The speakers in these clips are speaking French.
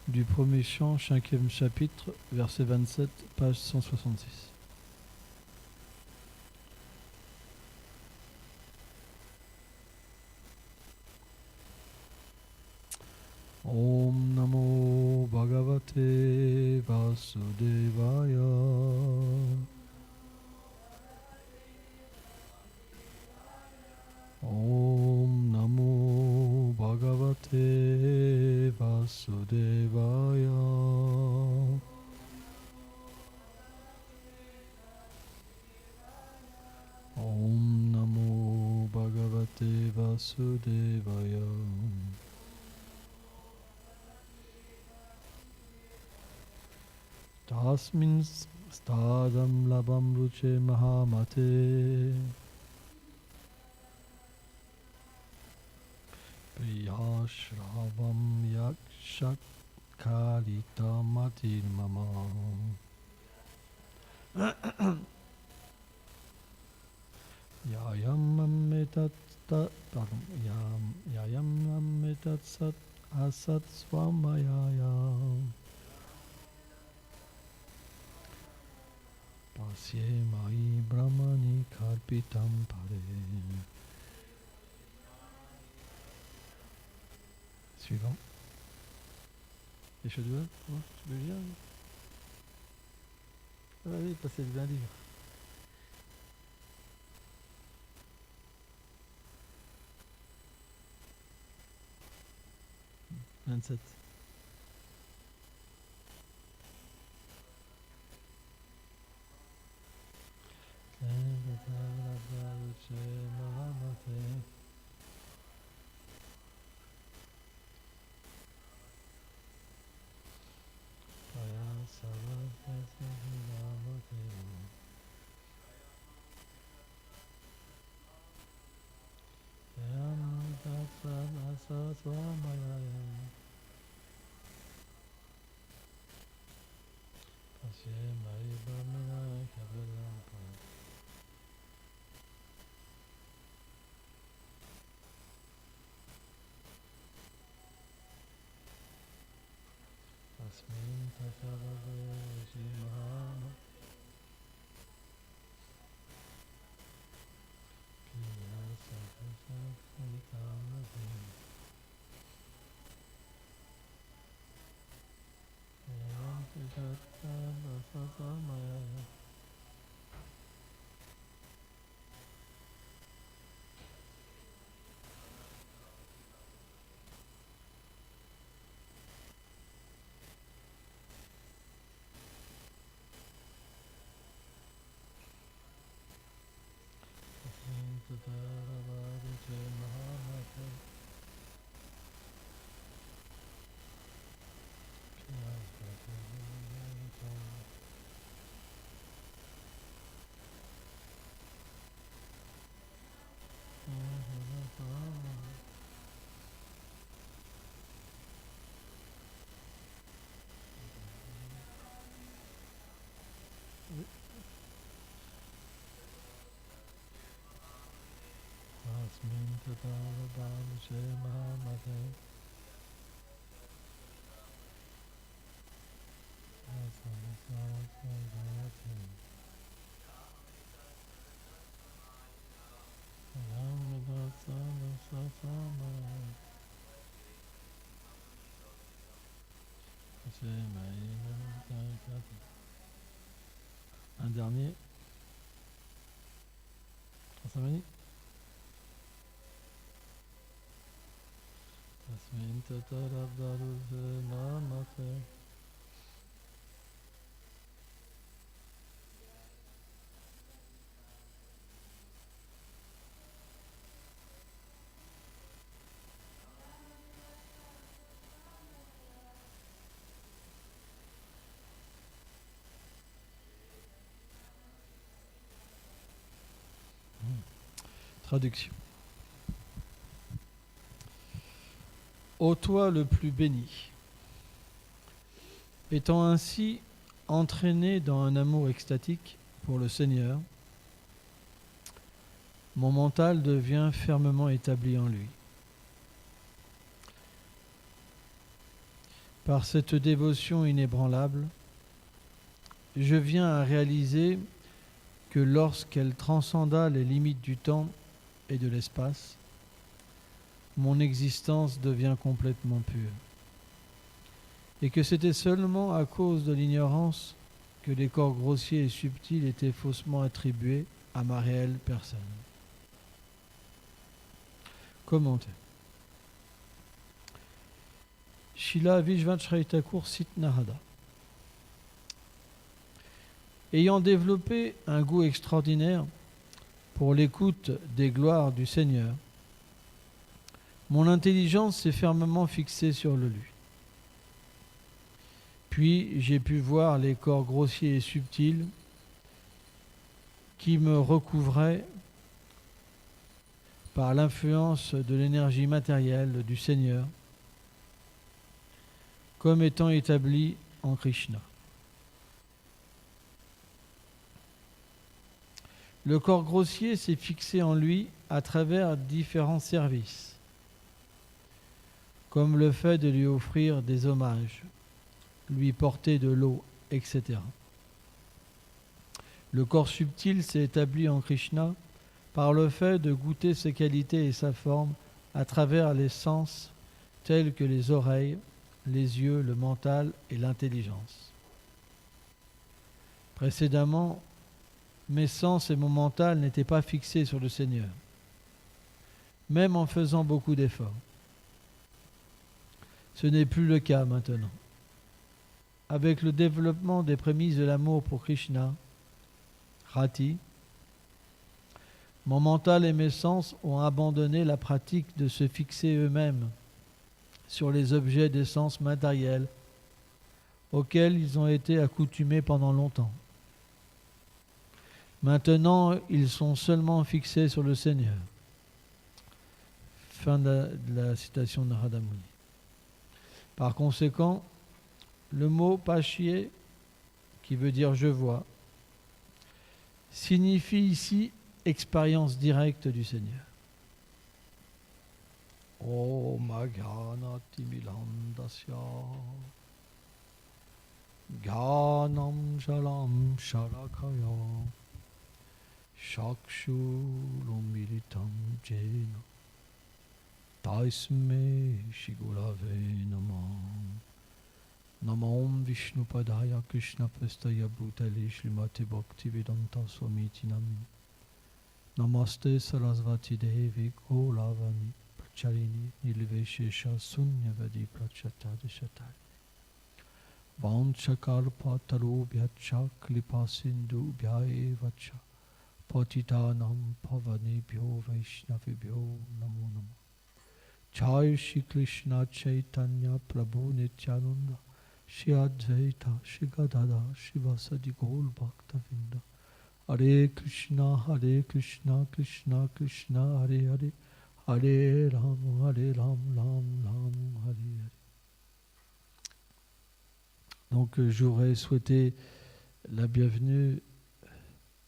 du premier chant, 5e chapitre, verset 27, page 166. Om Namo Bhagavate Vasudevaya. Om Namo Bhagavate Vasudevaya. Om Namo Bhagavate Vasudevaya. Tasmin stadam labam ruche mahamate. Priyashravam yakshak kalita matir mama. Yayam ametat sat asat swamayayam. Pasye mai brahmani karpitam pare. Suivant. Les cheveux, tu veux lire? Ah oui, passez le livre. « 27. Tasmin tasavave shimahama piya sakasakalikamati yayam siddhatta vasasamaya. Asmin tadavadam shemahamate asamasasagayate ayamadasamasasama asemaïnamtakati. Un dernier. Asamani. Tasmin tatarabdaruse namate. Traduction. Ô toi le plus béni, étant ainsi entraîné dans un amour extatique pour le Seigneur, mon mental devient fermement établi en lui. Par cette dévotion inébranlable, je viens à réaliser que lorsqu'elle transcenda les limites du temps et de l'espace, mon existence devient complètement pure. Et que c'était seulement à cause de l'ignorance que les corps grossiers et subtils étaient faussement attribués à ma réelle personne. Commentaire. Srila Vishvacharya Thakur cite Narada. Ayant développé un goût extraordinaire pour l'écoute des gloires du Seigneur, mon intelligence s'est fermement fixée sur le lui. Puis j'ai pu voir les corps grossiers et subtils qui me recouvraient par l'influence de l'énergie matérielle du Seigneur comme étant établis en Krishna. Le corps grossier s'est fixé en lui à travers différents services, comme le fait de lui offrir des hommages, lui porter de l'eau, etc. Le corps subtil s'est établi en Krishna par le fait de goûter ses qualités et sa forme à travers les sens tels que les oreilles, les yeux, le mental et l'intelligence. Précédemment, mes sens et mon mental n'étaient pas fixés sur le Seigneur, même en faisant beaucoup d'efforts. Ce n'est plus le cas maintenant. Avec le développement des prémices de l'amour pour Krishna, Rati, mon mental et mes sens ont abandonné la pratique de se fixer eux-mêmes sur les objets des sens matériels auxquels ils ont été accoutumés pendant longtemps. Maintenant, ils sont seulement fixés sur le Seigneur. Fin de la citation de Narada Muni. Par conséquent, le mot pashier, qui veut dire je vois, signifie ici expérience directe du Seigneur. Om Agyanati Milandasya Gyanam Shalam Sharakaya Shakshulomilitam Jena Taisme Shigurave Namah Namam Vishnupadaya Krishna Prestaya Bhutale Srimati Bhaktivedanta Swamitinam Namaste Sarasvati Devi Golavani Pracharini Nilveshesha Sunyavadi Prachatadishatari Vanchakalpa Tarubhyacha Klipa Sindhu Bhyaevacha Patitanam Pavanebhyo Vaishnavibhyo Namo Namo Jai Shri Krishna Chaitanya Prabhu Nityananda Shri Advaita Shri Gadada Shivasadi Gaur Bhaktavinda Hare Krishna Krishna Krishna Hare Hare Hare Ram Ram Ram Hare Hare. Donc j'aurais souhaité la bienvenue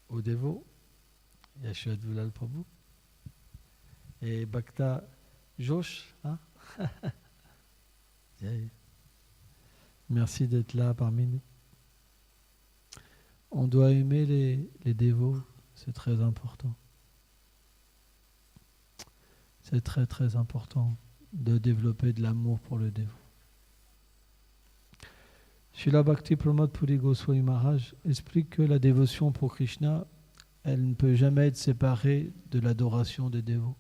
aux dévots, Yashwadvulal Prabhu et Bhakta Josh. Hein? Merci d'être là parmi nous. On doit aimer les dévots, c'est très important. C'est très très important de développer de l'amour pour le dévot. Srila Bhakti Pramod Puri Goswami Maharaj explique que la dévotion pour Krishna, elle ne peut jamais être séparée de l'adoration des dévots.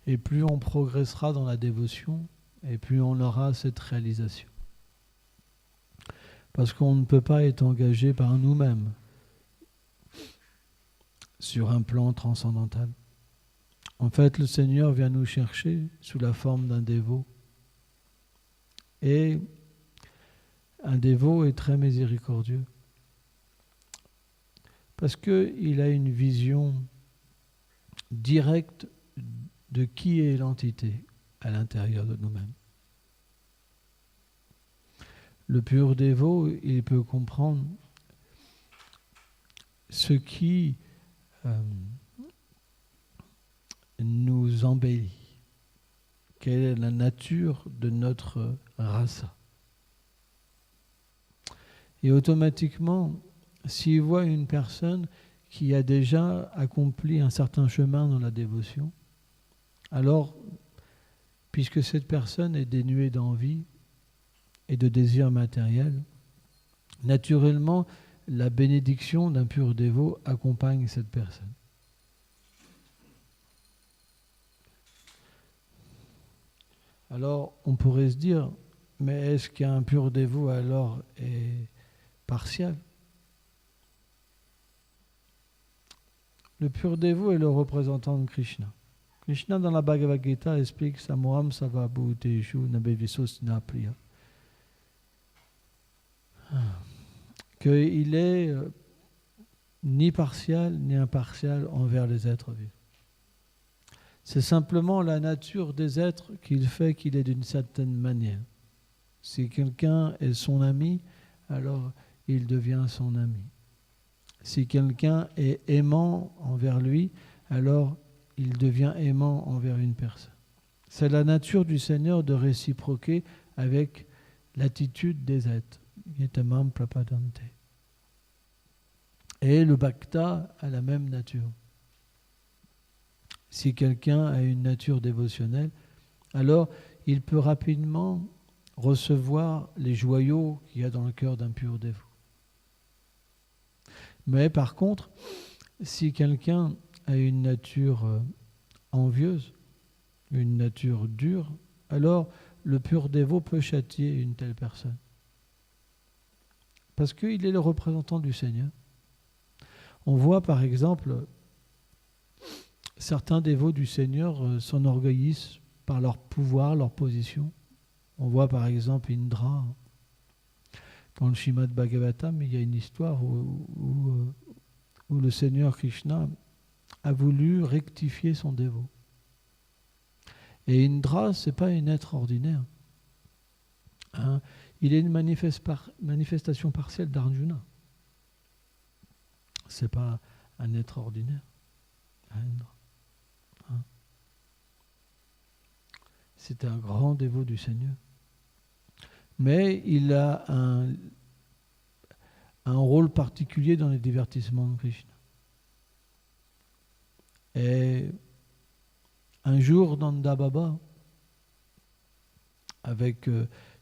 Et plus on progressera dans la dévotion, et plus on aura cette réalisation. Parce qu'on ne peut pas être engagé par nous-mêmes sur un plan transcendantal. En fait, le Seigneur vient nous chercher sous la forme d'un dévot. Et un dévot est très miséricordieux. Parce qu'il a une vision directe de qui est l'entité à l'intérieur de nous-mêmes. Le pur dévot, il peut comprendre ce qui nous embellit. quelle est la nature de notre rasa. Et automatiquement, s'il voit une personne qui a déjà accompli un certain chemin dans la dévotion, alors, puisque cette personne est dénuée d'envie et de désir matériel, naturellement, la bénédiction d'un pur dévot accompagne cette personne. Alors, on pourrait se dire, mais est-ce qu'un pur dévot alors est partial? Le pur dévot est le représentant de Krishna. Krishna, dans la Bhagavad Gita, explique Samoham Sava Bhuteshu Nabevisos Priya. Qu'il est ni partial ni impartial envers les êtres vivants. C'est simplement la nature des êtres qui fait qu'il est d'une certaine manière. Si quelqu'un est son ami, alors il devient son ami. Si quelqu'un est aimant envers lui, alors il devient aimant envers une personne. C'est la nature du Seigneur de réciproquer avec l'attitude des êtres. Yetamam prapadante. Et le bhakta a la même nature. Si quelqu'un a une nature dévotionnelle, alors il peut rapidement recevoir les joyaux qu'il y a dans le cœur d'un pur dévot. Mais par contre, si quelqu'un a une nature envieuse, une nature dure, alors le pur dévot peut châtier une telle personne. Parce qu'il est le représentant du Seigneur. On voit par exemple certains dévots du Seigneur s'enorgueillissent par leur pouvoir, leur position. On voit par exemple Indra. Dans le Srimad Bhagavatam, il y a une histoire où le Seigneur Krishna a voulu rectifier son dévot. Et Indra, ce n'est pas un être ordinaire. Hein? Il est une manifestation partielle d'Arjuna. Ce n'est pas un être ordinaire. Indra. Hein? C'est un grand dévot du Seigneur. Mais il a un rôle particulier dans les divertissements de Krishna. Et un jour, Nanda Baba, avec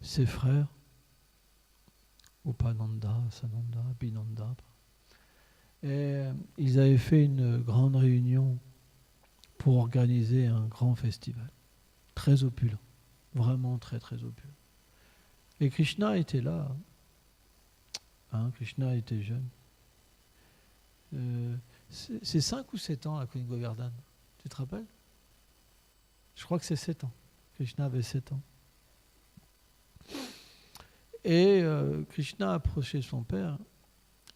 ses frères, Upananda, Sananda, Binanda, et ils avaient fait une grande réunion pour organiser un grand festival, très opulent, vraiment très très opulent. Et Krishna était là. Hein, Krishna était jeune. C'est 5 ou 7 ans, la Queen Govardhan. Tu te rappelles? Je crois que c'est 7 ans. Krishna avait 7 ans. Et Krishna a approché son père.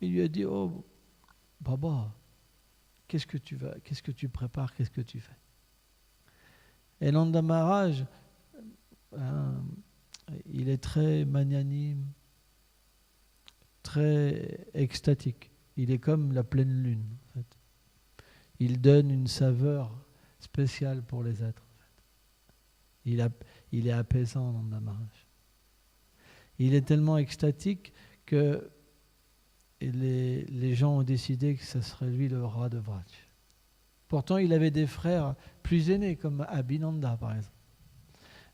Il lui a dit, oh, Baba, qu'est-ce que tu prépares, qu'est-ce que tu fais? Et Nanda Maharaj, il est très magnanime, très extatique. Il est comme la pleine lune, en fait. Il donne une saveur spéciale pour les êtres. En fait. Il est apaisant, Nanda Maharaj. Il est tellement extatique que les gens ont décidé que ce serait lui le roi de Vraj. Pourtant, il avait des frères plus aînés, comme Abhinanda, par exemple.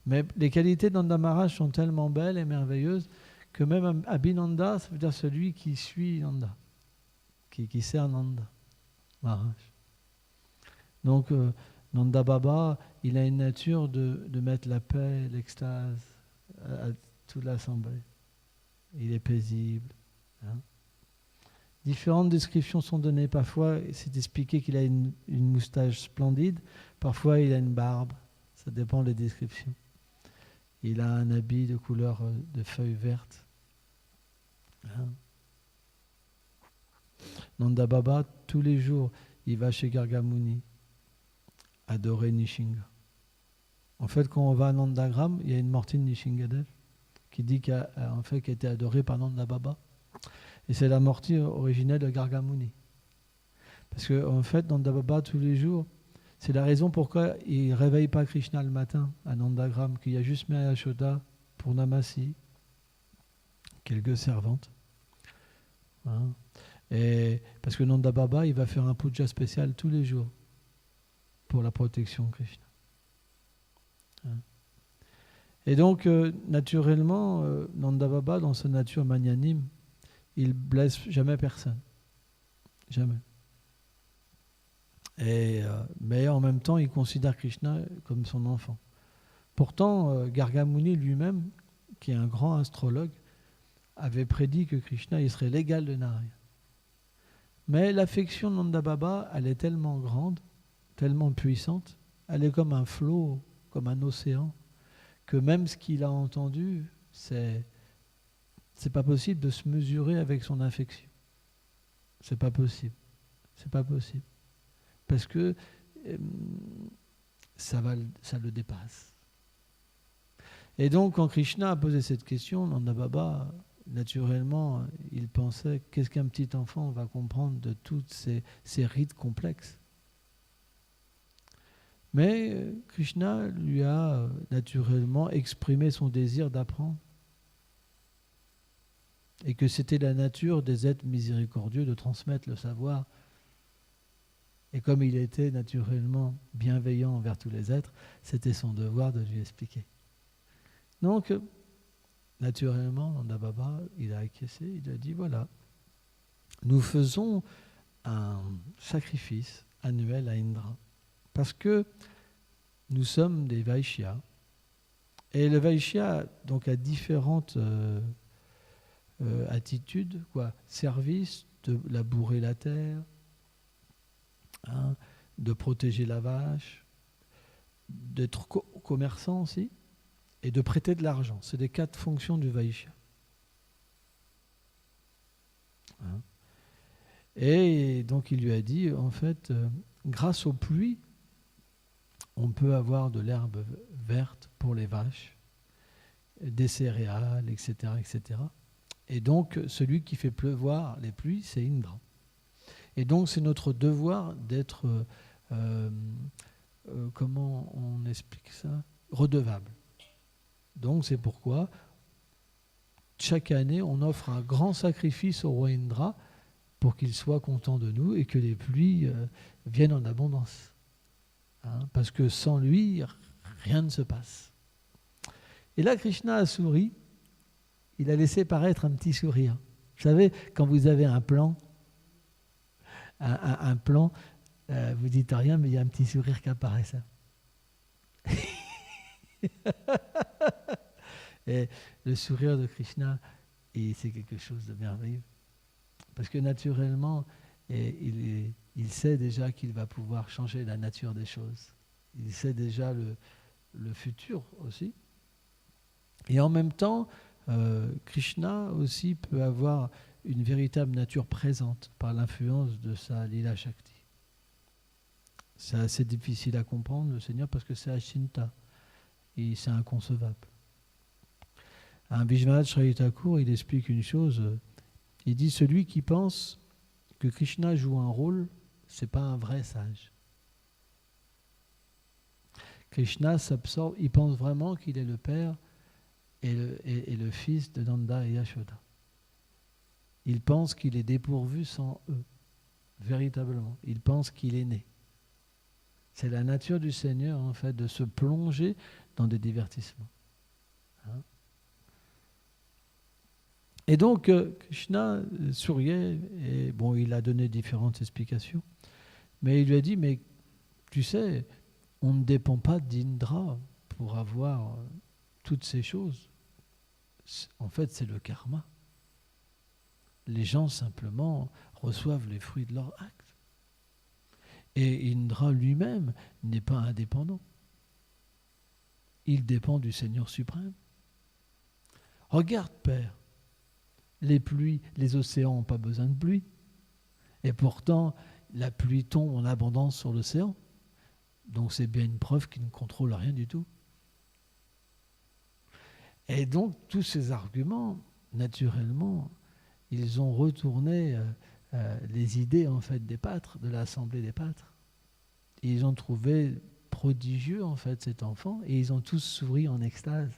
Mais les qualités d'Nanda Maharaj sont tellement belles et merveilleuses que même Abhinanda, ça veut dire celui qui suit Nanda, qui sert Nanda Maharaj. Donc, Nanda Baba, il a une nature de mettre la paix, l'extase à toute l'assemblée. Il est paisible. Hein. Différentes descriptions sont données. Parfois, c'est expliqué qu'il a une moustache splendide. Parfois, il a une barbe. Ça dépend des descriptions. Il a un habit de couleur de feuilles vertes. Hein. Nanda Baba, tous les jours, il va chez Gargamuni adorer Nishinga. En fait, quand on va à Nandagram, il y a une mortine Nishingadev qui dit qu'elle a été adorée par Nanda Baba. Et c'est la mortie originelle de Gargamuni. Parce qu'en fait, Nanda Baba, tous les jours, C'est la raison pourquoi il ne réveille pas Krishna le matin à Nandagram, qu'il y a juste Maya Yashoda pour Namasi, quelques servantes. Hein. Et parce que Nanda Baba, il va faire un puja spécial tous les jours pour la protection de Krishna. Hein. Et donc, naturellement, Nanda Baba, dans sa nature magnanime, il blesse jamais personne. Jamais. Mais en même temps, il considère Krishna comme son enfant. Pourtant, Gargamuni lui-même, qui est un grand astrologue, avait prédit que Krishna il serait l'égal de Narayana. Mais l'affection de Nanda Baba, elle est tellement grande, tellement puissante, elle est comme un flot, comme un océan, que même ce qu'il a entendu, c'est pas possible de se mesurer avec son affection. C'est pas possible. C'est pas possible. Parce que ça le dépasse. Et donc, quand Krishna a posé cette question, Nanda Baba, naturellement, il pensait qu'est-ce qu'un petit enfant va comprendre de tous ces rites complexes. Mais Krishna lui a naturellement exprimé son désir d'apprendre et que c'était la nature des êtres miséricordieux de transmettre le savoir. Et comme il était naturellement bienveillant envers tous les êtres, c'était son devoir de lui expliquer. Donc, naturellement, Nanda Baba, il a acquiescé, il a dit, voilà, nous faisons un sacrifice annuel à Indra, parce que nous sommes des Vaishyas. Et le Vaishya donc, a différentes attitudes, quoi. Service, de labourer la terre, hein, de protéger la vache, d'être commerçant aussi, et de prêter de l'argent. C'est les 4 fonctions du Vaishya. Hein. Et donc il lui a dit, en fait, grâce aux pluies, on peut avoir de l'herbe verte pour les vaches, des céréales, etc., etc. Et donc, celui qui fait pleuvoir les pluies, c'est Indra. Et donc, c'est notre devoir d'être, comment on explique ça ? Redevable. Donc, c'est pourquoi, chaque année, on offre un grand sacrifice au roi Indra pour qu'il soit content de nous et que les pluies viennent en abondance. Hein, parce que sans lui, rien ne se passe. Et là, Krishna a souri. Il a laissé paraître un petit sourire. Vous savez, quand vous avez un plan, vous dites rien, mais il y a un petit sourire qui apparaît, ça. Et le sourire de Krishna, c'est quelque chose de merveilleux. Parce que naturellement, il sait déjà qu'il va pouvoir changer la nature des choses. Il sait déjà le futur aussi. Et en même temps, Krishna aussi peut avoir une véritable nature présente par l'influence de sa Lila Shakti. C'est assez difficile à comprendre, le Seigneur, parce que c'est Achinta. Et c'est inconcevable. Un Vishwanath Chakravarti Thakur, il explique une chose. Il dit, celui qui pense que Krishna joue un rôle, c'est pas un vrai sage. Krishna s'absorbe, il pense vraiment qu'il est le père et le fils de Nanda et Yashoda. Il pense qu'il est dépourvu sans eux, véritablement. Il pense qu'il est né. C'est la nature du Seigneur, en fait, de se plonger dans des divertissements. Hein? Et donc, Krishna souriait, et bon, il a donné différentes explications, mais il lui a dit, mais tu sais, on ne dépend pas d'Indra pour avoir toutes ces choses. En fait, c'est le karma. Les gens, simplement, reçoivent les fruits de leur acte. Et Indra lui-même n'est pas indépendant. Il dépend du Seigneur suprême. Regarde, Père, les pluies, les océans n'ont pas besoin de pluie. Et pourtant, la pluie tombe en abondance sur l'océan. Donc c'est bien une preuve qu'il ne contrôle rien du tout. Et donc tous ces arguments, naturellement, ils ont retourné les idées en fait des pâtres, de l'Assemblée des pâtres. ils ont trouvé prodigieux en fait cet enfant et ils ont tous souri en extase,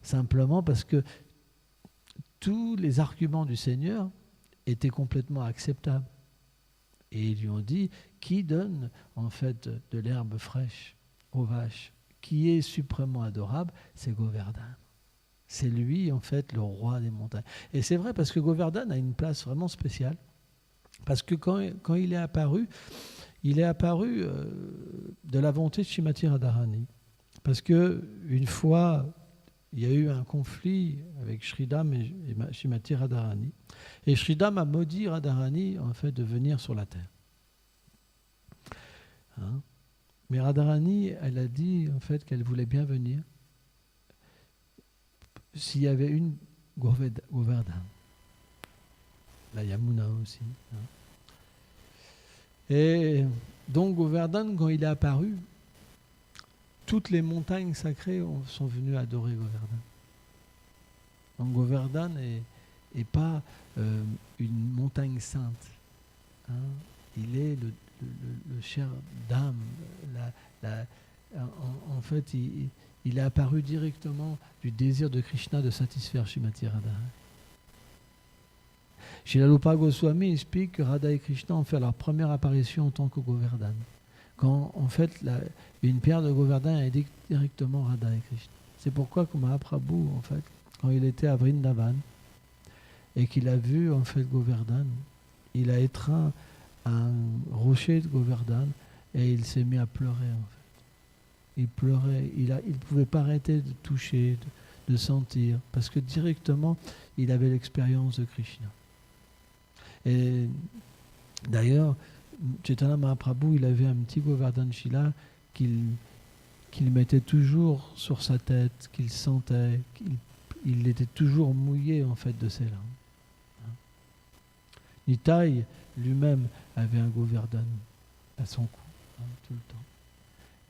simplement parce que tous les arguments du Seigneur étaient complètement acceptables. Et ils lui ont dit, qui donne en fait de l'herbe fraîche aux vaches, qui est suprêmement adorable, c'est Govardhan. C'est lui en fait le roi des montagnes. Et c'est vrai parce que Govardhan a une place vraiment spéciale, parce que quand il est apparu de la volonté de Shrimati Radharani. Parce que une fois, il y a eu un conflit avec Shridham et Shrimati Radharani. Et Shridham a maudit Radharani en fait de venir sur la terre. Hein? Mais Radharani, elle a dit en fait qu'elle voulait bien venir s'il y avait une Govardhan. La Yamuna aussi. Hein? Et donc Govardhan, quand il est apparu, toutes les montagnes sacrées sont venues adorer Govardhan. Donc Govardhan n'est pas une montagne sainte. Hein. Il est le cher d'âme. En fait, il est apparu directement du désir de Krishna de satisfaire Shrimati Radharani. Srila Rupa Goswami explique que Radha et Krishna ont fait leur première apparition en tant que Govardhan. Quand en fait une pierre de Govardhan indique directement Radha et Krishna. C'est pourquoi que Mahaprabhu, en fait, quand il était à Vrindavan et qu'il a vu en fait Govardhan, il a étreint un rocher de Govardhan et il s'est mis à pleurer en fait. Il pleurait, il ne pouvait pas arrêter de toucher, de sentir, parce que directement il avait l'expérience de Krishna. Et d'ailleurs, Chaitanya Mahaprabhu, il avait un petit Govardhan Shila qu'il mettait toujours sur sa tête, qu'il sentait, il était toujours mouillé en fait de ses larmes. Nitai lui-même avait un Govardhan à son cou, tout le temps.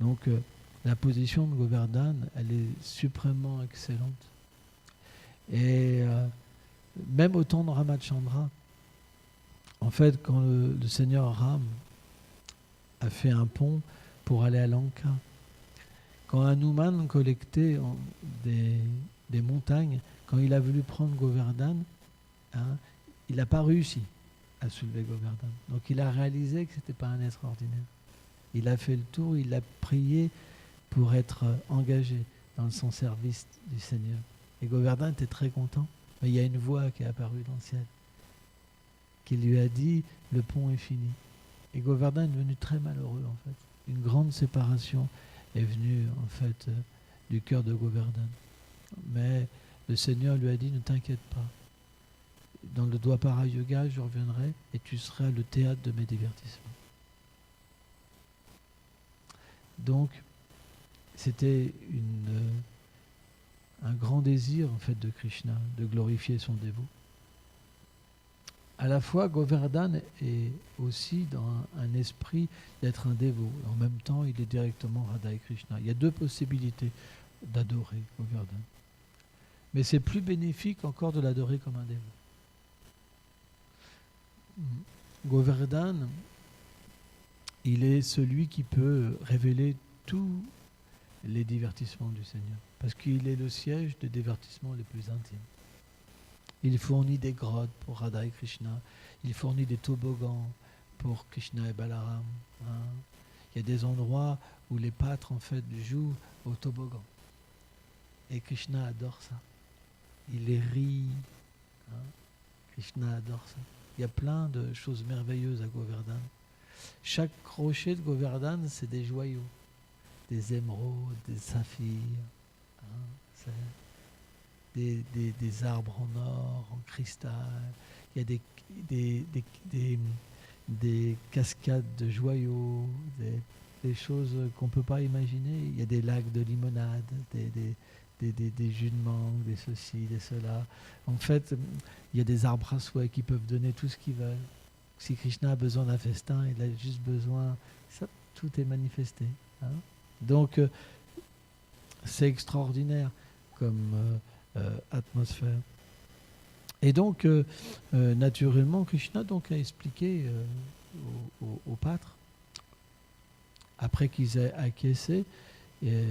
Donc la position de Govardhan, elle est suprêmement excellente. Et même au temps de Ramachandra, en fait, quand le Seigneur Ram a fait un pont pour aller à Lanka, quand Hanuman collectait des montagnes, quand il a voulu prendre Govardhan, hein, il n'a pas réussi à soulever Govardhan. Donc il a réalisé que ce n'était pas un être ordinaire. Il a fait le tour, il a prié pour être engagé dans son service du Seigneur. Et Govardhan était très content, mais il y a une voix qui est apparue dans le ciel, qui lui a dit « le pont est fini ». Et Govardhan est devenu très malheureux en fait. Une grande séparation est venue en fait du cœur de Govardhan. Mais le Seigneur lui a dit « ne t'inquiète pas, dans le Dwapara Yoga je reviendrai et tu seras le théâtre de mes divertissements ». Donc c'était un grand désir en fait de Krishna de glorifier son dévot. À la fois, Govardhan est aussi dans un esprit d'être un dévot. En même temps, il est directement Radha et Krishna. Il y a deux possibilités d'adorer Govardhan. Mais c'est plus bénéfique encore de l'adorer comme un dévot. Govardhan, il est celui qui peut révéler tous les divertissements du Seigneur. Parce qu'il est le siège des divertissements les plus intimes. Il fournit des grottes pour Radha et Krishna. Il fournit des toboggans pour Krishna et Balaram. Hein. Il y a des endroits où les pâtres en fait jouent au toboggan. Et Krishna adore ça. Il les rit. Hein. Krishna adore ça. Il y a plein de choses merveilleuses à Govardhan. Chaque rocher de Govardhan, c'est des joyaux. Des émeraudes, des saphirs. Hein. Des arbres en or, en cristal. Il y a des cascades de joyaux, des choses qu'on ne peut pas imaginer. Il y a des lacs de limonade, des jus de mangue, des ceci, des cela. En fait, il y a des arbres à souhait qui peuvent donner tout ce qu'ils veulent. Si Krishna a besoin d'un festin, il a juste besoin... Ça, tout est manifesté. Hein. Donc, c'est extraordinaire comme... atmosphère. Et donc, naturellement, Krishna donc, a expliqué au pâtre après qu'ils aient acquiescé, et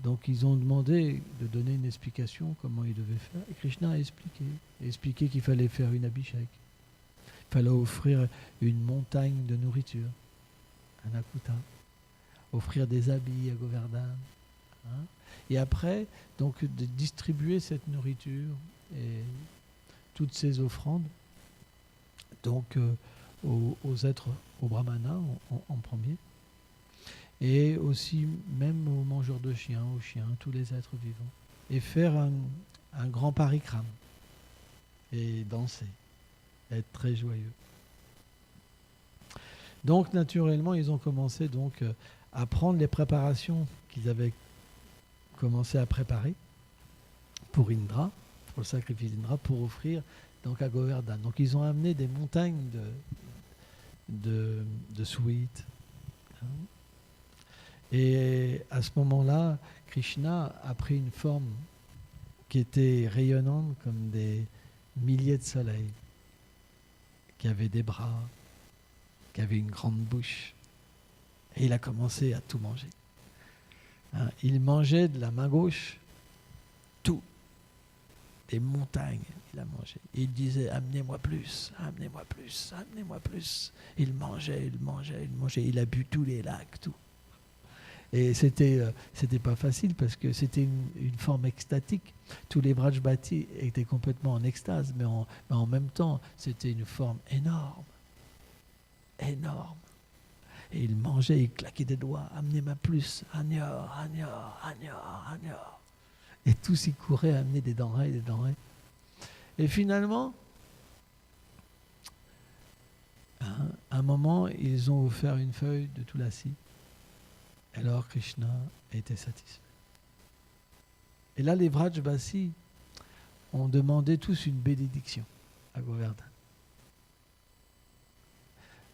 donc ils ont demandé de donner une explication comment ils devaient faire. Et Krishna a expliqué qu'il fallait faire une abhishek. Il fallait offrir une montagne de nourriture, un akuta, offrir des habits à Govardhan. Hein, et après, donc, de distribuer cette nourriture et toutes ces offrandes donc, aux êtres, aux brahmanas en premier, et aussi même aux mangeurs de chiens, aux chiens, tous les êtres vivants. Et faire un grand parikram et danser, être très joyeux. Donc naturellement, ils ont commencé donc à prendre les préparations qu'ils avaient commencé à préparer pour Indra, pour le sacrifice d'Indra, pour offrir donc à Govardhan. Donc ils ont amené des montagnes de sweets. Hein. Et à ce moment-là, Krishna a pris une forme qui était rayonnante comme des milliers de soleils, qui avait des bras, qui avait une grande bouche. Et il a commencé à tout manger. Hein, il mangeait de la main gauche tout, des montagnes, il a mangé. Et il disait, amenez-moi plus, amenez-moi plus, amenez-moi plus. Il mangeait, il mangeait, il mangeait. Il a bu tous les lacs, tout. Et c'était pas facile parce que c'était une forme extatique. Tous les Vrajbhati étaient complètement en extase, mais en même temps, c'était une forme énorme. Énorme. Et il mangeait, il claquait des doigts, amenez-moi plus, Agnor, Agnor, Agnor, Agnor. Et tous y couraient, amener des denrées, des denrées. Et finalement, à un moment, ils ont offert une feuille de Tulasi. Alors Krishna était satisfait. Et là, les Vrajbasi ont demandé tous une bénédiction à Govardhan.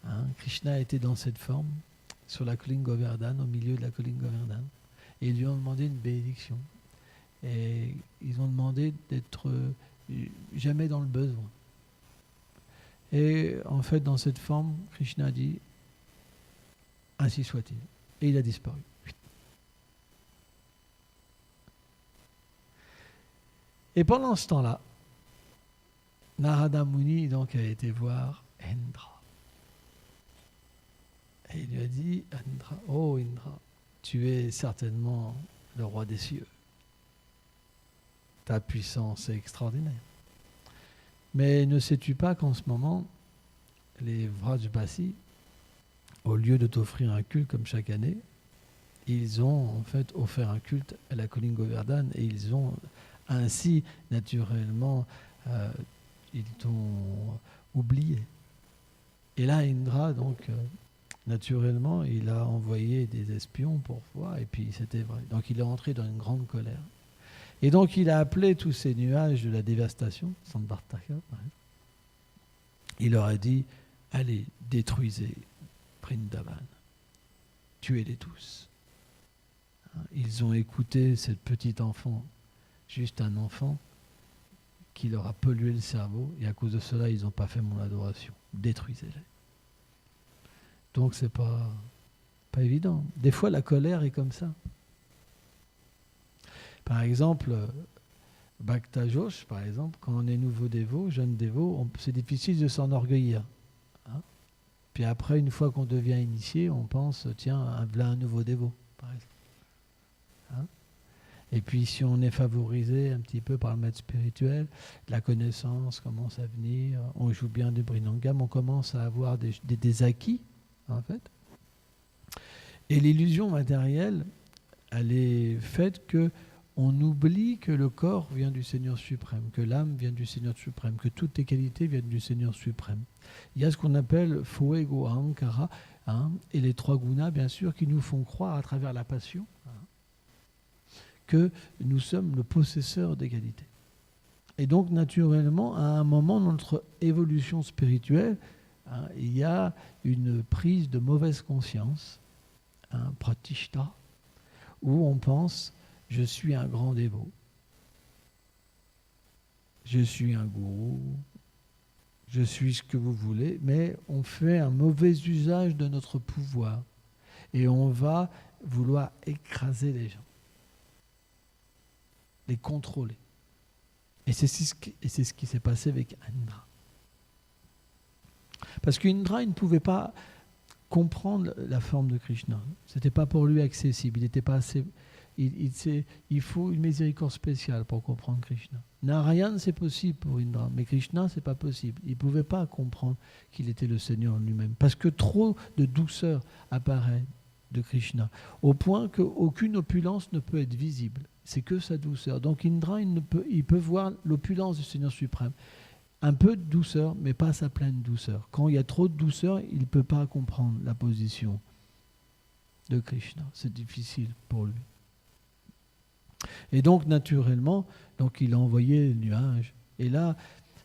Hein, Krishna était dans cette forme, sur la colline Govardhan, au milieu de la colline Govardhan. Et ils lui ont demandé une bénédiction. Et ils ont demandé d'être jamais dans le besoin. Et en fait, dans cette forme, Krishna a dit, ainsi soit-il. Et il a disparu. Et pendant ce temps-là, Narada Muni donc a été voir Indra. Et il lui a dit, Indra, oh Indra, tu es certainement le roi des cieux. Ta puissance est extraordinaire. Mais ne sais-tu pas qu'en ce moment, les Vrajbasi, au lieu de t'offrir un culte comme chaque année, ils ont en fait offert un culte à la colline Govardhan et ils ont ainsi, naturellement, ils t'ont oublié. Et là, Indra, donc, naturellement, il a envoyé des espions pour voir, et puis c'était vrai. Donc il est entré dans une grande colère. Et donc il a appelé tous ces nuages de la dévastation, Samvartaka, il leur a dit, allez, détruisez Vrindavan, tuez-les tous. Ils ont écouté ce petit enfant, juste un enfant, qui leur a pollué le cerveau, et à cause de cela, ils n'ont pas fait mon adoration. Détruisez-les. Donc c'est pas évident. Des fois, la colère est comme ça. Par exemple, Bhakta Josh, par exemple, quand on est nouveau dévot, jeune dévot, c'est difficile de s'enorgueillir. Hein. Puis après, une fois qu'on devient initié, on pense, tiens, voilà un nouveau dévot, par exemple. Hein. Et puis si on est favorisé un petit peu par le maître spirituel, la connaissance commence à venir, on joue bien du Brinangam, on commence à avoir des acquis, en fait. Et l'illusion matérielle, elle est faite que on oublie que le corps vient du Seigneur suprême, que l'âme vient du Seigneur suprême, que toutes les qualités viennent du Seigneur suprême. Il y a ce qu'on appelle Fuego Ahankara, hein, et les trois gunas, bien sûr, qui nous font croire à travers la passion, hein, que nous sommes le possesseur d'égalité. Et donc, naturellement, à un moment dans notre évolution spirituelle, hein, il y a une prise de mauvaise conscience, un pratishta, où on pense « je suis un grand dévot, je suis un gourou, je suis ce que vous voulez », mais on fait un mauvais usage de notre pouvoir. Et on va vouloir écraser les gens, les contrôler. Et c'est ce qui s'est passé avec Indra. Parce qu'Indra, il ne pouvait pas comprendre la forme de Krishna. Ce n'était pas pour lui accessible. Il n'était pas assez. Il faut une miséricorde spéciale pour comprendre Krishna. Narayan, c'est possible pour Indra, mais Krishna, c'est pas possible. Il ne pouvait pas comprendre qu'il était le Seigneur lui-même. Parce que trop de douceur apparaît de Krishna, au point qu'aucune opulence ne peut être visible. C'est que sa douceur. Donc Indra, il peut voir l'opulence du Seigneur suprême. Un peu de douceur, mais pas sa pleine douceur. Quand il y a trop de douceur, il ne peut pas comprendre la position de Krishna. C'est difficile pour lui. Et donc, naturellement, il a envoyé les nuages. Et là,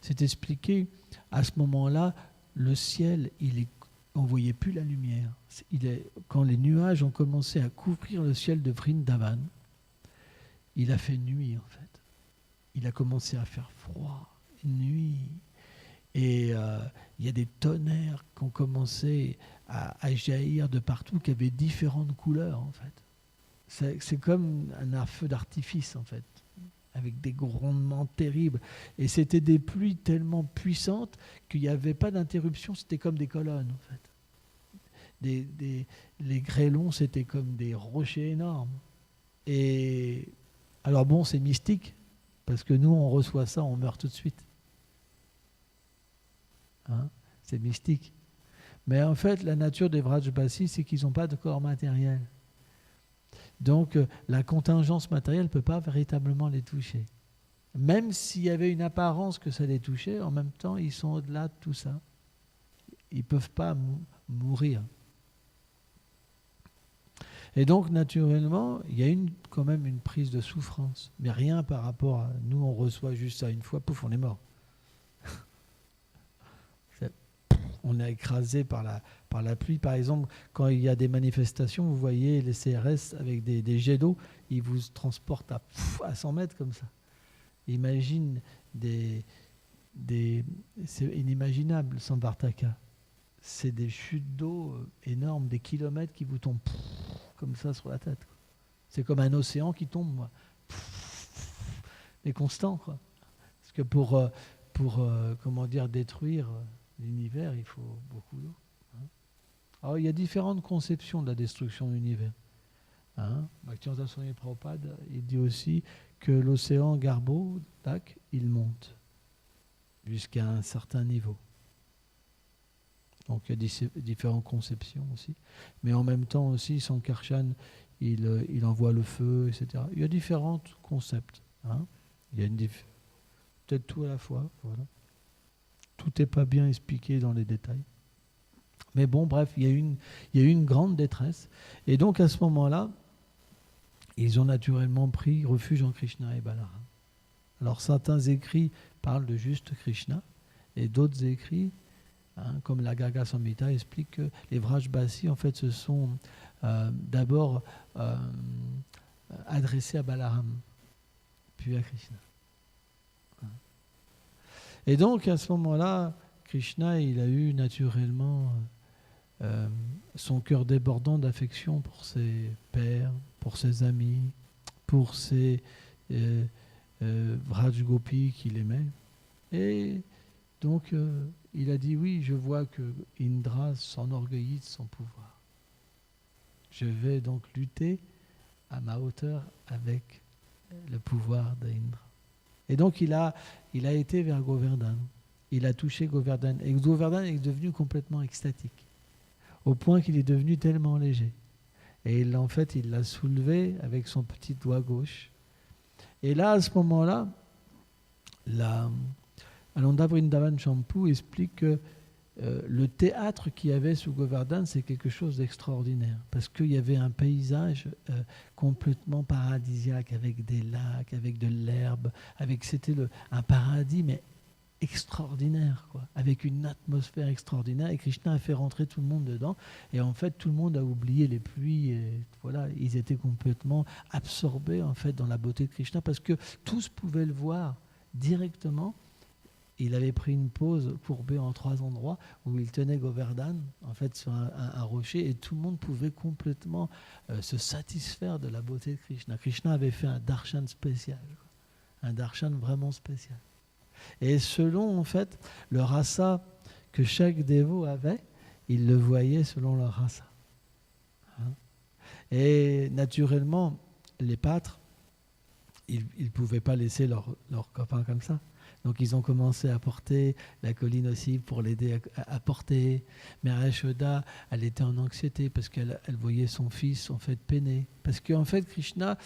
c'est expliqué, à ce moment-là, le ciel, on ne voyait plus la lumière. Quand les nuages ont commencé à couvrir le ciel de Vrindavan, il a fait nuit, en fait. Il a commencé à faire froid. Nuit, et il y a des tonnerres qui ont commencé à jaillir de partout, qui avaient différentes couleurs en fait. C'est comme un feu d'artifice en fait, avec des grondements terribles, et c'était des pluies tellement puissantes qu'il n'y avait pas d'interruption, c'était comme des colonnes en fait. Les grêlons, c'était comme des rochers énormes. Et alors bon, c'est mystique, parce que nous on reçoit ça, on meurt tout de suite. Hein, c'est mystique. Mais en fait, la nature des Vrajbasi, c'est qu'ils n'ont pas de corps matériel. Donc, la contingence matérielle ne peut pas véritablement les toucher. Même s'il y avait une apparence que ça les touchait, en même temps, ils sont au-delà de tout ça. Ils ne peuvent pas mourir. Et donc, naturellement, il y a quand même une prise de souffrance. Mais rien par rapport à nous, on reçoit juste ça une fois, pouf, on est mort. On est écrasé par la pluie. Par exemple, quand il y a des manifestations, vous voyez les CRS avec des jets d'eau, ils vous transportent à 100 mètres comme ça. Imagine c'est inimaginable sans Vartaka. C'est des chutes d'eau énormes, des kilomètres qui vous tombent comme ça sur la tête. C'est comme un océan qui tombe, mais constant, quoi. Parce que pour détruire l'univers, il faut beaucoup d'eau. Alors, il y a différentes conceptions de la destruction de l'univers. Bhaktivinoda Swami Prabhupada, il dit aussi que l'océan Garbo, il monte jusqu'à un certain niveau. Donc, il y a différentes conceptions aussi. Mais en même temps aussi, Sankarshan, il envoie le feu, etc. Il y a différents concepts. Il y a peut-être tout à la fois. Voilà. Tout n'est pas bien expliqué dans les détails. Mais bon, bref, il y a eu une grande détresse. Et donc, à ce moment-là, ils ont naturellement pris refuge en Krishna et Balaram. Alors, certains écrits parlent de juste Krishna, et d'autres écrits, comme la Garga Samhita, expliquent que les Vrajbasi, en fait, se sont d'abord adressés à Balaram, puis à Krishna. Et donc, à ce moment-là, Krishna, il a eu naturellement son cœur débordant d'affection pour ses pères, pour ses amis, pour ses Vraj Gopis qu'il aimait. Et donc, il a dit, oui, je vois que Indra s'enorgueillit de son pouvoir. Je vais donc lutter à ma hauteur avec le pouvoir d'Indra. Et donc, il a été vers Govardhan. Il a touché Govardhan. Et Govardhan est devenu complètement extatique, au point qu'il est devenu tellement léger. Et il l'a soulevé avec son petit doigt gauche. Et là, à ce moment-là, Ananda Vrindavan Champu explique que le théâtre qu'il y avait sous Govardhan, c'est quelque chose d'extraordinaire. Parce qu'il y avait un paysage complètement paradisiaque, avec des lacs, avec de l'herbe, c'était un paradis, mais extraordinaire, quoi, avec une atmosphère extraordinaire. Et Krishna a fait rentrer tout le monde dedans. Et en fait, tout le monde a oublié les pluies. Et voilà, ils étaient complètement absorbés en fait dans la beauté de Krishna, parce que tous pouvaient le voir directement il avait pris une pose courbée en 3 endroits où il tenait Govardhan, en fait, sur un rocher, et tout le monde pouvait complètement se satisfaire de la beauté de Krishna. Krishna avait fait un darshan spécial, quoi. Un darshan vraiment spécial. Et selon, en fait, le rasa que chaque dévot avait, il le voyait selon leur rasa. Hein? Et naturellement, les pâtres, ils ne pouvaient pas laisser leurs copains comme ça. Donc ils ont commencé à porter la colline aussi pour l'aider à porter. Mère Yashoda, elle était en anxiété parce qu'elle voyait son fils en fait peiner. Parce qu'en fait Krishna,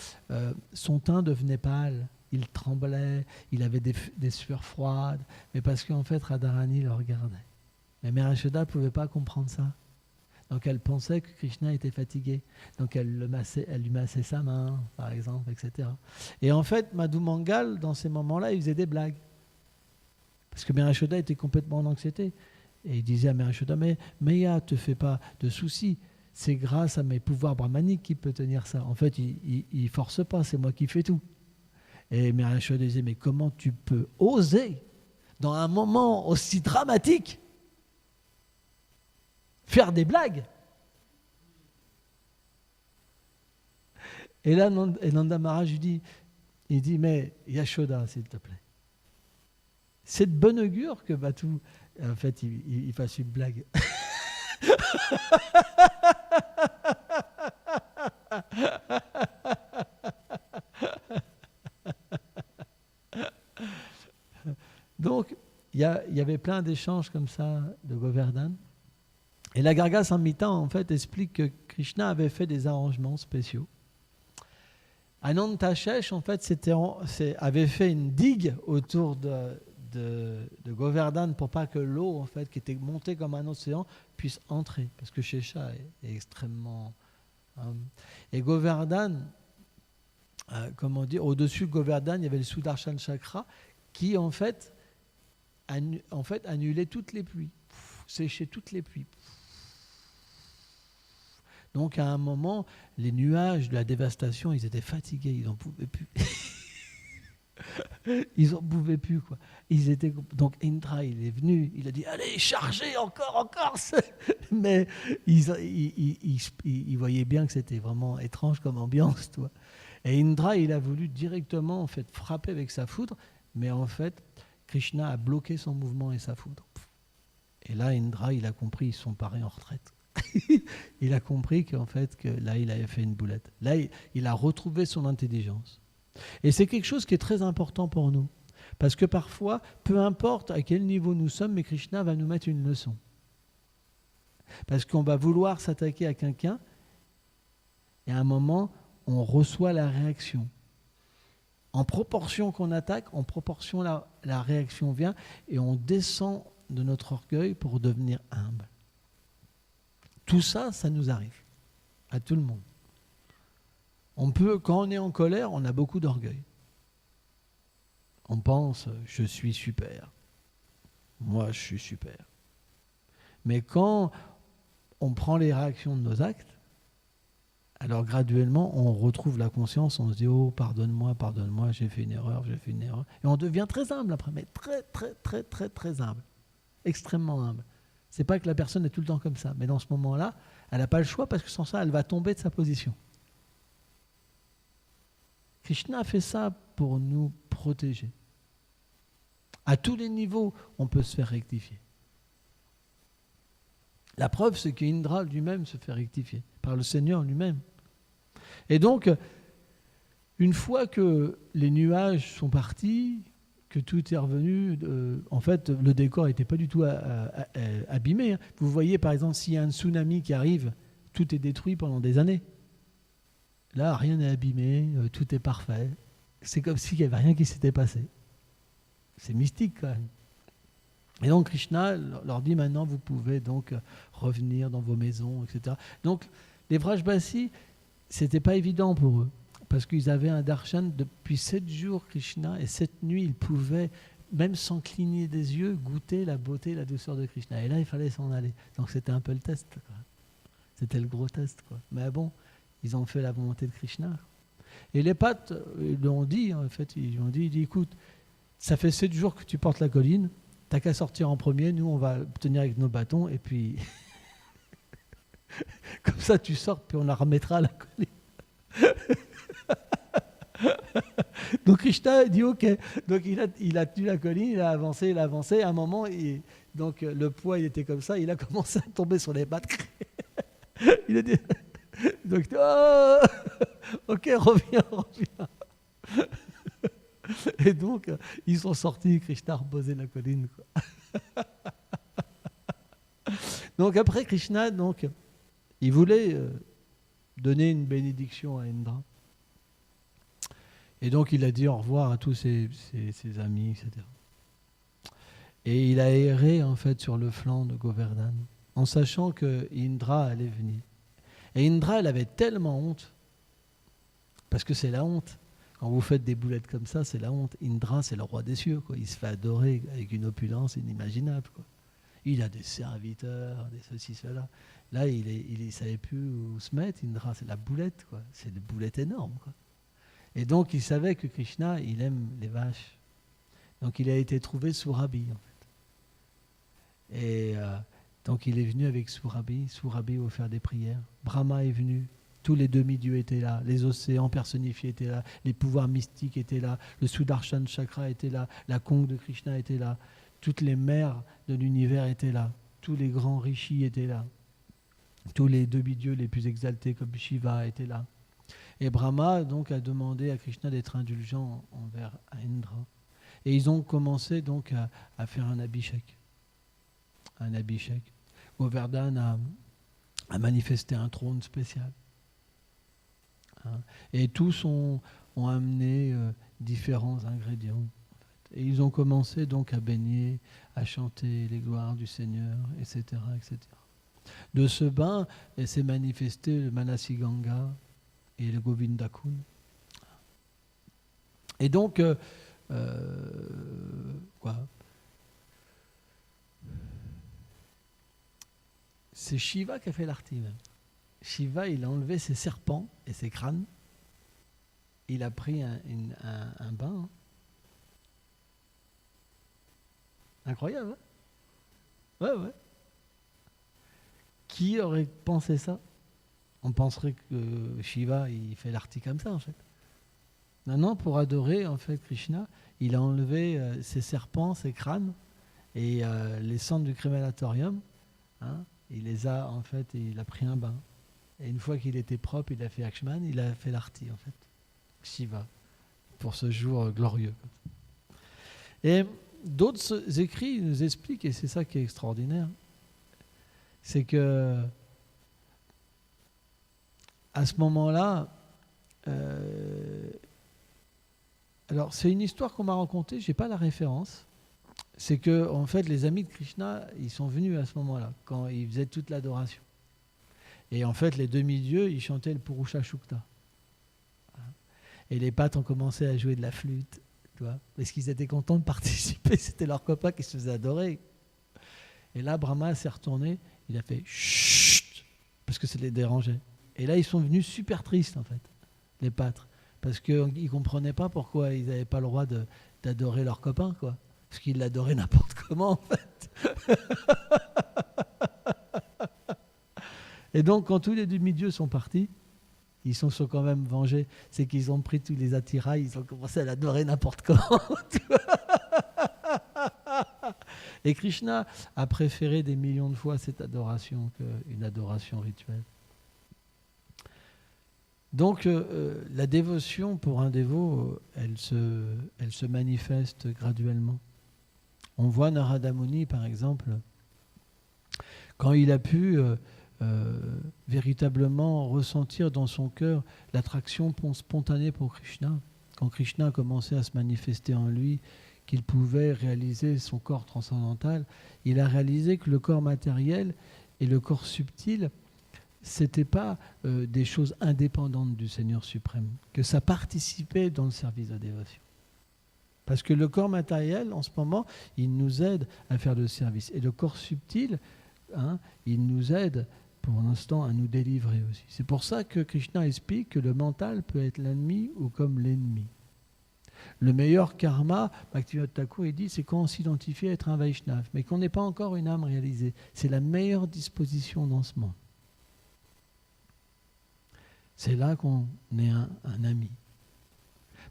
son teint devenait pâle, il tremblait, il avait des sueurs froides, mais parce qu'en fait Radharani le regardait. Mais Mère Yashoda ne pouvait pas comprendre ça. Donc elle pensait que Krishna était fatigué. Donc elle lui massait sa main, par exemple, etc. Et en fait, Madhu Mangal, dans ces moments-là, il faisait des blagues. Parce que Mère Yashoda était complètement en anxiété. Et il disait à Mère Yashoda, mais Meya, te fais pas de soucis. C'est grâce à mes pouvoirs brahmaniques qu'il peut tenir ça. En fait, il ne force pas, c'est moi qui fais tout. Et Mère Yashoda disait, mais comment tu peux oser, dans un moment aussi dramatique, faire des blagues? Et là, Nanda Maharaj lui dit, mais Yashoda, s'il te plaît. C'est de bonne augure que Batou, en fait, il fasse une blague. Donc, il y avait plein d'échanges comme ça de Govardhan. Et la Garga Samhita, en fait, explique que Krishna avait fait des arrangements spéciaux. Anantashesh, en fait, avait fait une digue autour de Govardhan pour pas que l'eau, en fait, qui était montée comme un océan, puisse entrer. Parce que Shesha est extrêmement... et Govardhan, comment dire, au-dessus de Govardhan, il y avait le Sudarshan Chakra qui, en fait, annulait toutes les pluies, séchait toutes les pluies. Donc, à un moment, les nuages de la dévastation, ils étaient fatigués, ils n'en pouvaient plus. Ils n'en pouvaient plus, quoi. Donc, Indra, il est venu, il a dit, allez, chargez encore. Mais il voyait bien que c'était vraiment étrange comme ambiance, toi. Et Indra, il a voulu directement, en fait, frapper avec sa foudre, mais en fait, Krishna a bloqué son mouvement et sa foudre. Et là, Indra, il a compris, ils sont parés en retraite. Il a compris qu'en fait, que là, il avait fait une boulette. Là, il a retrouvé son intelligence. Et c'est quelque chose qui est très important pour nous. Parce que parfois, peu importe à quel niveau nous sommes, mais Krishna va nous mettre une leçon. Parce qu'on va vouloir s'attaquer à quelqu'un, et à un moment, on reçoit la réaction. En proportion qu'on attaque, en proportion la réaction vient, et on descend de notre orgueil pour devenir humble. Tout ça, ça nous arrive, à tout le monde. Quand on est en colère, on a beaucoup d'orgueil. On pense, je suis super. Moi, je suis super. Mais quand on prend les réactions de nos actes, alors graduellement, on retrouve la conscience, on se dit, oh, pardonne-moi, j'ai fait une erreur. Et on devient très humble après, mais très humble. Extrêmement humble. C'est pas que la personne est tout le temps comme ça, mais dans ce moment-là, elle n'a pas le choix parce que sans ça, elle va tomber de sa position. Krishna a fait ça pour nous protéger. À tous les niveaux, on peut se faire rectifier. La preuve, c'est qu'Indra lui-même se fait rectifier par le Seigneur lui-même. Et donc, une fois que les nuages sont partis, que tout est revenu, en fait, le décor n'était pas du tout abîmé. Hein. Vous voyez, par exemple, s'il y a un tsunami qui arrive, tout est détruit pendant des années. Là, rien n'est abîmé, tout est parfait. C'est comme s'il n'y avait rien qui s'était passé. C'est mystique quand même. Et donc Krishna leur dit maintenant vous pouvez donc revenir dans vos maisons, etc. Donc les Vrajbasi, c'était pas évident pour eux, parce qu'ils avaient un darshan depuis 7 jours Krishna, et cette nuit ils pouvaient, même sans cligner des yeux, goûter la beauté et la douceur de Krishna. Et là il fallait s'en aller. Donc c'était un peu le test, quoi. C'était le gros test, quoi. Mais bon, ils ont fait la volonté de Krishna. Et les pattes l'ont dit, en fait, ils ont dit, écoute, ça fait 7 jours que tu portes la colline, t'as qu'à sortir en premier, nous on va tenir avec nos bâtons, et puis comme ça tu sors, puis on la remettra à la colline. Donc Krishna dit ok. Donc il a tenu la colline, il a avancé. À un moment, donc le poids il était comme ça, il a commencé à tomber sur les pattes. Il a dit donc oh, ok, reviens. Et donc ils sont sortis, Krishna a reposé la colline, quoi. Donc après Krishna, donc il voulait donner une bénédiction à Indra. Et donc il a dit au revoir à tous ses amis, etc. Et il a erré en fait sur le flanc de Govardhan, en sachant que Indra allait venir. Et Indra, elle avait tellement honte, parce que c'est la honte. Quand vous faites des boulettes comme ça, c'est la honte. Indra, c'est le roi des cieux, quoi. Il se fait adorer avec une opulence inimaginable, quoi. Il a des serviteurs, des ceci, cela. Là, il ne savait plus où se mettre, Indra. C'est la boulette, quoi. C'est une boulette énorme, quoi. Et donc, il savait que Krishna, il aime les vaches. Donc, il a été trouvé Surabhi, en fait. Et donc, il est venu avec Surabhi. Surabhi a offert des prières. Brahma est venu. Tous les demi-dieux étaient là. Les océans personnifiés étaient là. Les pouvoirs mystiques étaient là. Le Sudarshan Chakra était là. La conque de Krishna était là. Toutes les mers de l'univers étaient là. Tous les grands rishis étaient là. Tous les demi-dieux les plus exaltés comme Shiva étaient là. Et Brahma donc a demandé à Krishna d'être indulgent envers Indra. Et ils ont commencé donc à faire un abhishek. Un abhishek. Govardhan a manifesté un trône spécial. Hein. Et tous ont amené différents ingrédients. Et ils ont commencé donc à baigner, à chanter les gloires du Seigneur, etc., etc. De ce bain, s'est manifesté le Manasi Ganga et le Govinda Kund. Et donc, c'est Shiva qui a fait l'arti même. Shiva, il a enlevé ses serpents et ses crânes. Il a pris un bain. Hein. Incroyable, hein? Ouais. Qui aurait pensé ça? On penserait que Shiva, il fait l'arti comme ça, en fait. Non, pour adorer, en fait, Krishna, il a enlevé ses serpents, ses crânes, et les cendres du crématorium, hein, il les a, en fait, et il a pris un bain. Et une fois qu'il était propre, il a fait Akshman, il a fait l'arti, en fait. Shiva, pour ce jour glorieux. Et d'autres écrits nous expliquent, et c'est ça qui est extraordinaire, c'est que à ce moment-là, alors c'est une histoire qu'on m'a racontée, je n'ai pas la référence, c'est que en fait les amis de Krishna, ils sont venus à ce moment-là, quand ils faisaient toute l'adoration. Et en fait les demi-dieux, ils chantaient le Purusha Shukta. Et les pattes ont commencé à jouer de la flûte, tu vois, parce qu'ils étaient contents de participer, c'était leur copain qui se faisait adorer. Et là, Brahma s'est retourné, il a fait chut, parce que ça les dérangeait. Et là, ils sont venus super tristes, en fait, les pâtres, parce qu'ils ne comprenaient pas pourquoi ils n'avaient pas le droit d'adorer leur copain, quoi. Parce qu'ils l'adoraient n'importe comment, en fait. Et donc, quand tous les demi-dieux sont partis, ils sont quand même vengés. C'est qu'ils ont pris tous les attirails, ils ont commencé à l'adorer n'importe comment. Et Krishna a préféré des millions de fois cette adoration qu'une adoration rituelle. Donc la dévotion pour un dévot, elle se manifeste graduellement. On voit Narada Muni par exemple, quand il a pu véritablement ressentir dans son cœur l'attraction spontanée pour Krishna, quand Krishna a commencé à se manifester en lui, qu'il pouvait réaliser son corps transcendantal, il a réalisé que le corps matériel et le corps subtil, c'était pas des choses indépendantes du Seigneur suprême, que ça participait dans le service de dévotion. Parce que le corps matériel, en ce moment, il nous aide à faire le service. Et le corps subtil, hein, il nous aide pour l'instant à nous délivrer aussi. C'est pour ça que Krishna explique que le mental peut être l'ennemi ou comme l'ennemi. Le meilleur karma, Bhaktivinoda Thakur, il dit, c'est quand on s'identifie à être un Vaishnava, mais qu'on n'est pas encore une âme réalisée. C'est la meilleure disposition dans ce monde. C'est là qu'on est un ami.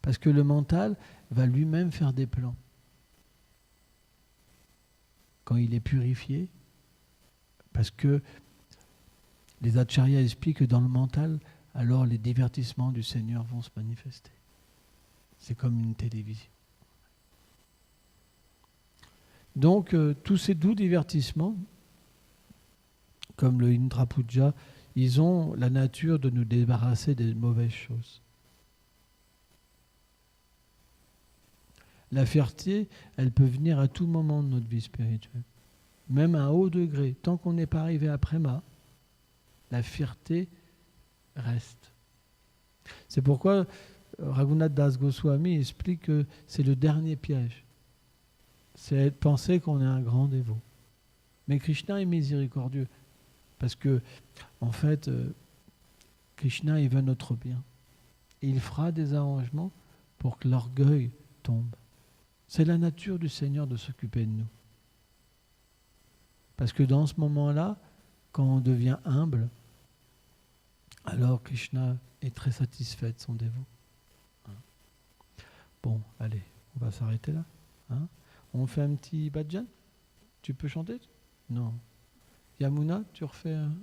Parce que le mental va lui-même faire des plans. Quand il est purifié, parce que les acharyas expliquent que dans le mental, alors les divertissements du Seigneur vont se manifester. C'est comme une télévision. Donc, tous ces doux divertissements, comme le Indra Puja, ils ont la nature de nous débarrasser des mauvaises choses. La fierté, elle peut venir à tout moment de notre vie spirituelle. Même à un haut degré. Tant qu'on n'est pas arrivé à Prema, la fierté reste. C'est pourquoi Raghunath Das Goswami explique que c'est le dernier piège. C'est penser qu'on est un grand dévot. Mais Krishna est miséricordieux. Parce que, en fait, Krishna, il veut notre bien. Et il fera des arrangements pour que l'orgueil tombe. C'est la nature du Seigneur de s'occuper de nous. Parce que dans ce moment-là, quand on devient humble, alors Krishna est très satisfait de son dévot. Bon, allez, on va s'arrêter là. Hein? On fait un petit bhajan? Tu peux chanter? Non. Yamuna, tu refais un...